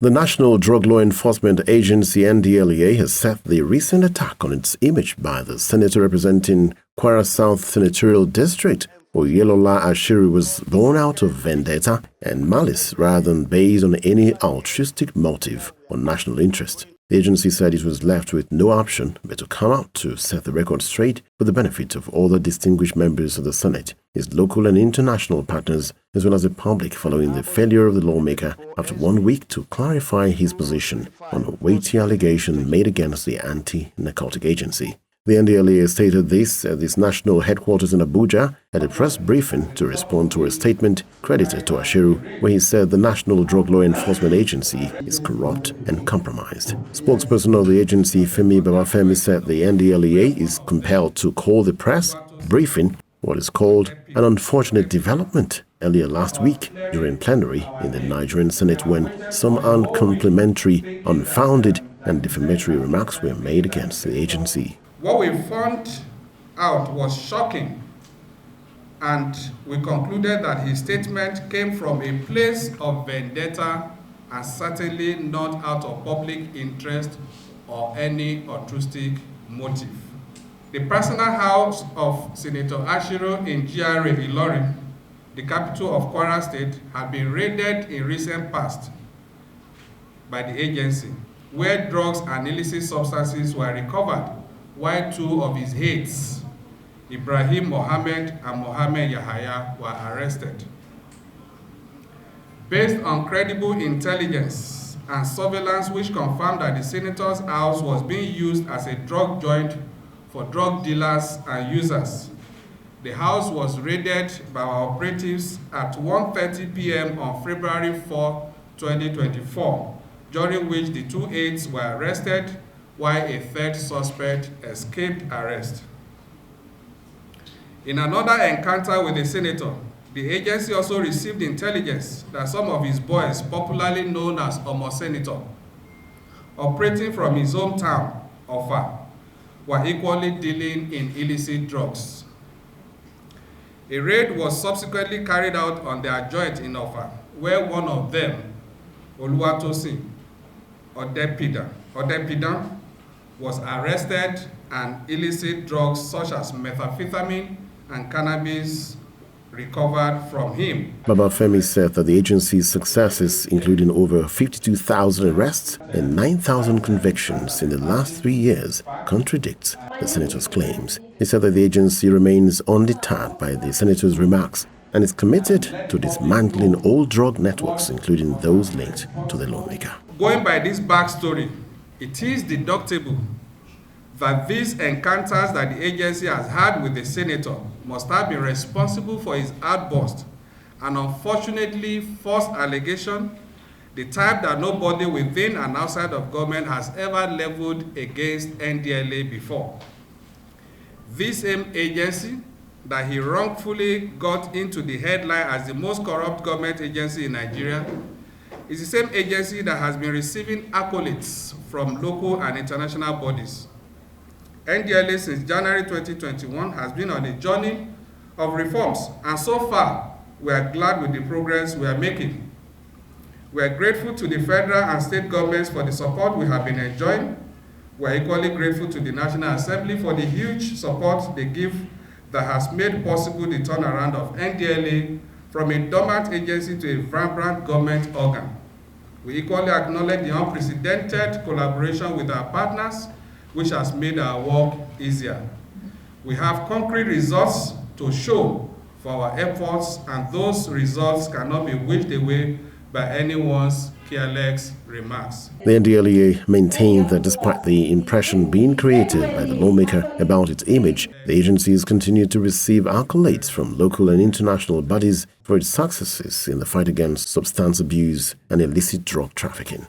The National Drug Law Enforcement Agency NDLEA has said the recent attack on its image by the senator representing Kwara South Senatorial District, Oyelola Ashiru, was born out of vendetta and malice rather than based on any altruistic motive or national interest. The agency said it was left with no option but to come out to set the record straight for the benefit of all the distinguished members of the Senate, its local and international partners, as well as the public, following the failure of the lawmaker after 1 week to clarify his position on a weighty allegation made against the anti-narcotic agency. The NDLEA stated this at its national headquarters in Abuja at a press briefing to respond to a statement credited to Ashiru, where he said the National Drug Law Enforcement Agency is corrupt and compromised. Spokesperson of the agency, Femi Babafemi, said the NDLEA is compelled to call the press briefing what is called an unfortunate development earlier last week during plenary in the Nigerian Senate when some uncomplimentary, unfounded and defamatory remarks were made against the agency. What we found out was shocking, and we concluded that his statement came from a place of vendetta and certainly not out of public interest or any altruistic motive. The personal house of Senator Ashiru in GRA Ilorin, the capital of Kwara State, had been raided in recent past by the agency, where drugs and illicit substances were recovered, while two of his aides, Ibrahim Mohammed and Mohammed Yahaya, were arrested. Based on credible intelligence and surveillance which confirmed that the senator's house was being used as a drug joint for drug dealers and users, the house was raided by our operatives at 1:30 p.m. on February 4, 2024, during which the two aides were arrested while a third suspect escaped arrest. In another encounter with the senator, the agency also received intelligence that some of his boys, popularly known as Omo Senator, operating from his hometown, Ofa, were equally dealing in illicit drugs. A raid was subsequently carried out on their joint in Ofa, where one of them, Oluwatosin Odepidan, was arrested and illicit drugs such as methamphetamine and cannabis recovered from him. Babafemi said that the agency's successes, including over 52,000 arrests and 9,000 convictions in the last 3 years, contradicts the senator's claims. He said that the agency remains undeterred by the senator's remarks and is committed to dismantling all drug networks, including those linked to the lawmaker. Going by this backstory, it is deductible that these encounters that the agency has had with the senator must have been responsible for his outburst, and unfortunately false allegation, the type that nobody within and outside of government has ever leveled against NDLEA before. This same agency that he wrongfully got into the headline as the most corrupt government agency in Nigeria is the same agency that has been receiving accolades from local and international bodies. NDLEA since January 2021 has been on a journey of reforms, and so far we are glad with the progress we are making. We are grateful to the federal and state governments for the support we have been enjoying. We are equally grateful to the National Assembly for the huge support they give that has made possible the turnaround of NDLEA from a dormant agency to a vibrant government organ. We equally acknowledge the unprecedented collaboration with our partners, which has made our work easier. We have concrete results to show for our efforts, and those results cannot be wished away by anyone's careless remarks. The NDLEA maintained that despite the impression being created by the lawmaker about its image, the agency has continued to receive accolades from local and international bodies for its successes in the fight against substance abuse and illicit drug trafficking.